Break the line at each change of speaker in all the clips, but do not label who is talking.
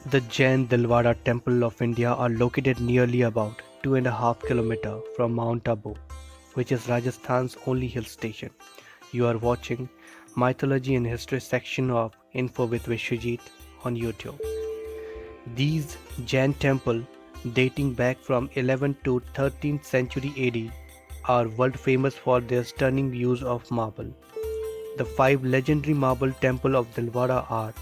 The Jain Dilwara Temple of India are located nearly about 2.5 km from Mount Abu, which is Rajasthan's only hill station. You are watching Mythology and History section of Info with Vishwajit on YouTube. These Jain temples, dating back from 11th to 13th century AD, are world famous for their stunning views of marble. The five legendary marble temples of Dilwara are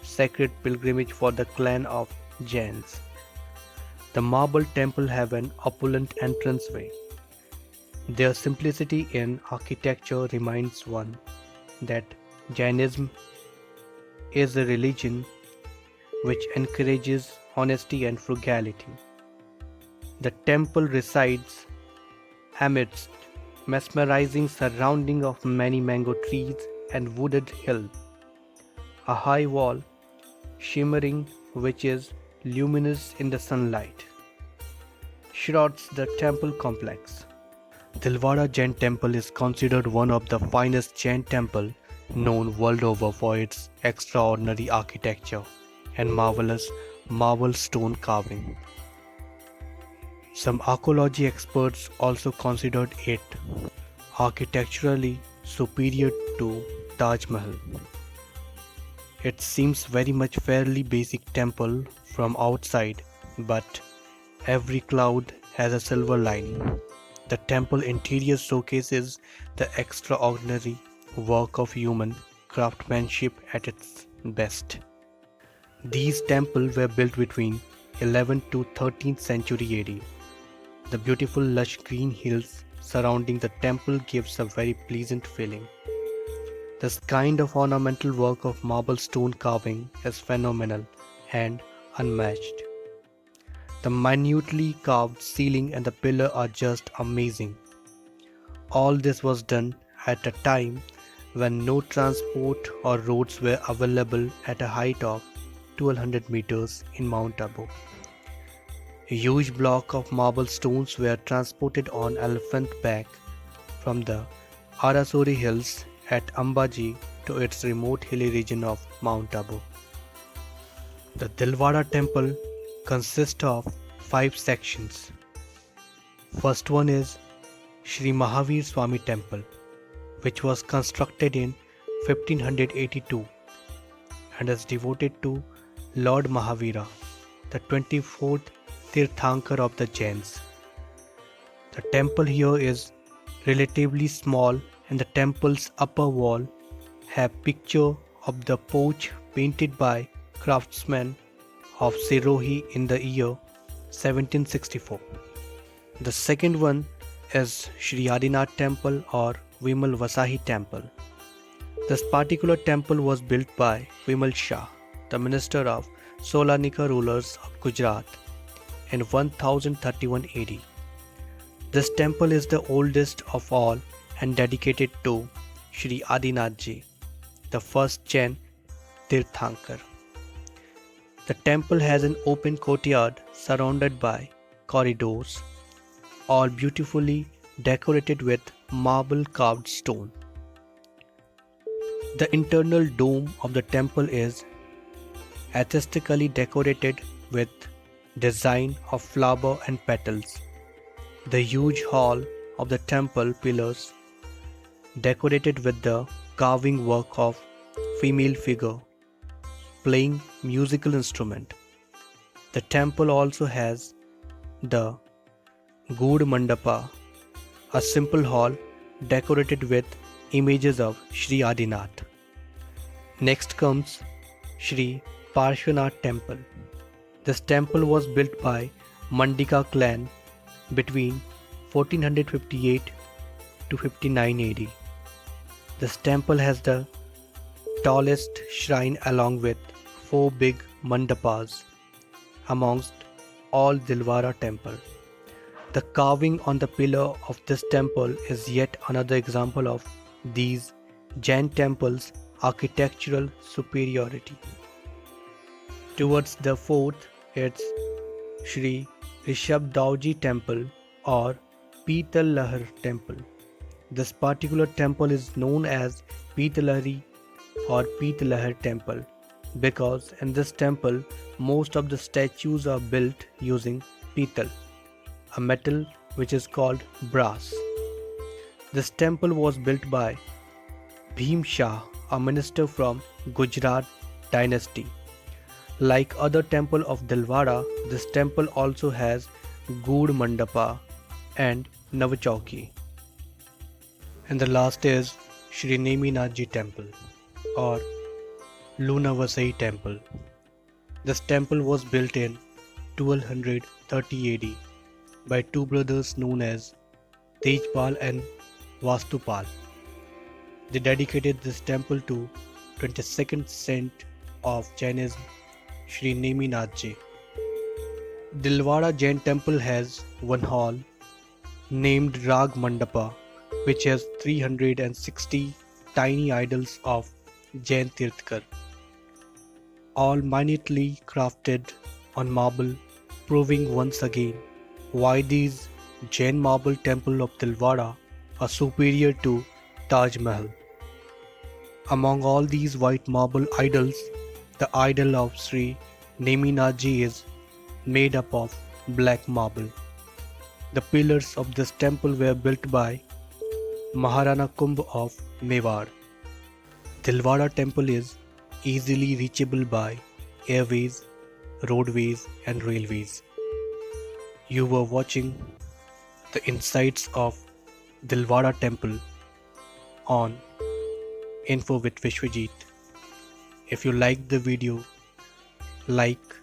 sacred pilgrimage for the clan of Jains. The marble temple have an opulent entranceway. Their simplicity in architecture reminds one that Jainism is a religion which encourages honesty and frugality. The temple resides amidst mesmerizing surrounding of many mango trees and wooded hill. A high wall shimmering which is luminous in the sunlight shrouds the temple complex. Dilwara Jain Temple is considered one of the finest Jain temple known world over for its extraordinary architecture and marvelous marble stone carving. Some archaeology experts also considered it architecturally superior to Taj Mahal. It seems very much fairly basic temple from outside, but every cloud has a silver lining. The temple interior showcases the extraordinary work of human craftsmanship at its best. These temples were built between 11th to 13th century AD. The beautiful lush green hills surrounding the temple gives a very pleasant feeling. This kind of ornamental work of marble stone carving is phenomenal and unmatched. The minutely carved ceiling and the pillar are just amazing. All this was done at a time when no transport or roads were available at a height of 1200 meters in Mount Abu. A huge block of marble stones were transported on elephant back from the Arasori hills at Ambaji to its remote hilly region of Mount Abu. The Dilwara temple consists of 5 sections. First one is Sri Mahavir Swami Temple, which was constructed in 1582 and is devoted to Lord Mahavira, the 24th Tirthankar of the Jains. The temple here is relatively small and the temple's upper wall have picture of the porch painted by craftsmen of Sirohi in the year 1764. The second one is Sri Adinath Temple or Vimal Vasahi Temple. This particular temple was built by Vimal Shah, the minister of Solanika rulers of Gujarat in 1031 AD. This temple is the oldest of all and dedicated to Sri Adinathji, the first Jain Tirthankar. The temple has an open courtyard surrounded by corridors, all beautifully decorated with marble carved stone. The internal dome of the temple is artistically decorated with design of flower and petals. The huge hall of the temple pillars decorated with the carving work of female figure playing musical instrument. The temple also has the Good Mandapa, a simple hall decorated with images of Sri Adinath. Next comes Sri Parshvanath Temple. This temple was built by Mandika clan between 1458 to 59 AD. This temple has the tallest shrine along with 4 big mandapas amongst all Dilwara temple. The carving on the pillar of this temple is yet another example of these Jain temples' architectural superiority. Towards the fourth, it's Sri Rishabhdauji Temple or Pital Lahar Temple. This particular temple is known as Pitalahari or Pitalahar Temple because in this temple most of the statues are built using pital, a metal which is called brass. This temple was built by Bhim Shah, a minister from Gujarat dynasty. Like other temple of Dilwara, this temple also has Good Mandapa and Navachauki. And the last is Shri Neminathji temple or Lunavasai temple. This temple was built in 1230 AD by two brothers known as Tejpal and Vastupal. They dedicated this temple to 22nd saint of Jainism, Shri Neminathji. Dilwara Jain temple has one hall named Rag Mandapa, which has 360 tiny idols of Jain Tirthakar, all minutely crafted on marble, proving once again why these Jain marble temple of Dilwara are superior to Taj Mahal. Among all these white marble idols, the idol of Sri Neminathji is made up of black marble. The pillars of this temple were built by Maharana Kumbh of Mewar. Dilwara temple is easily reachable by airways, roadways and railways. You were watching the insights of Dilwara temple on Info with Vishwajit. If you liked the video, like,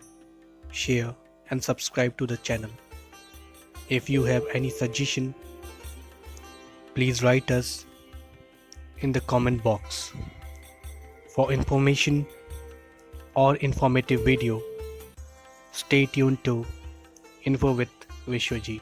share and subscribe to the channel. If you have any suggestion, please write us in the comment box. For information or informative video, stay tuned to Info with Vishwajit.